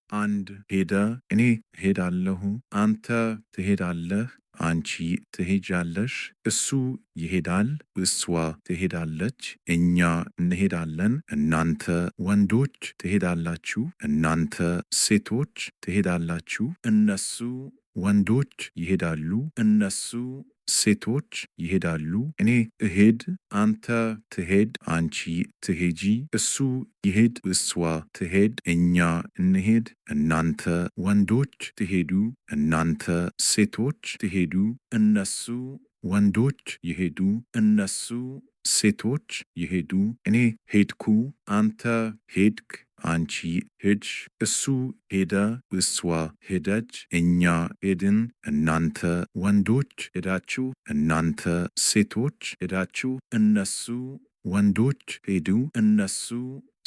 አንድ ሄደ፣ እኔ ሄዳለሁ፣ አንተ ትሄዳለህ፣ አንቺ ትሄጃለሽ፣ እሱ ይሄዳል፣ እሷ ትሄዳለች፣ እኛ እንሄዳለን፣ እናንተ ወንዶች ትሄዳላችሁ፣ እናንተ ሴቶች ትሄዳላችሁ፣ እነሱ ወንዶች ይሄዳሉ፣ እነሱ ሴቶች ይሄዳሉ፣ እኔ እሄድ፣ አንተ ትሄድ፣ አንቺ ትሄጂ፣ እሱ ይሄድ፣ እሷ ትሄድ፣ እኛ እንሄድ፣ እናንተ ወንዶች ትሄዱ፣ እናንተ ሴቶች ትሄዱ፣ እነሱ ወንዶች ይሄዱ፣ እነሱ ሴቶች ይሄዱ፣ እኔ ሄድኩ፣ አንተ ሄድክ፣ አንቺ ሄድሽ፣ እሱ ሄደ፣ እሷ ሄደች፣ እኛ ሄድን፣ እናንተ ወንዶች ሄዳችሁ፣ እናንተ ሴቶች ሄዳችሁ፣ እነሱ ወንዶች ሄዱ፣ እነሱ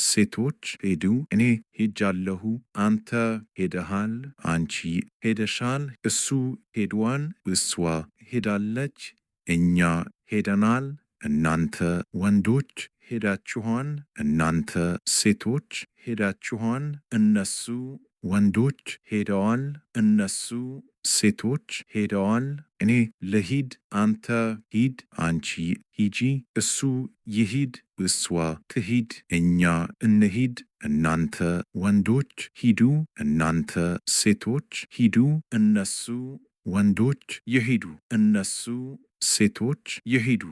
ሴቶች ሄዱ፣ እኔ ሄጃለሁ፣ አንተ ሄደሃል፣ አንቺ ሄደሻል፣ እሱ ሄዷል፣ እሷ ሄዳለች፣ እኛ ሄደናል፣ እናንተ ወንዶች ሄዳችኋል፣ እናንተ ሴቶች ሄዳችኋል፣ እነሱ ወንዶች ሄደዋል፣ እነሱ ሴቶች ሄደዋል፣ እኔ ልሂድ፣ አንተ ሂድ፣ አንቺ ሂጂ፣ እሱ ይሂድ፣ እሷ ትሂድ፣ እኛ እንሂድ፣ እናንተ ወንዶች ሂዱ፣ እናንተ ሴቶች ሂዱ፣ እነሱ ወንዶች ይሂዱ፣ እነሱ ሴቶች ይሂዱ።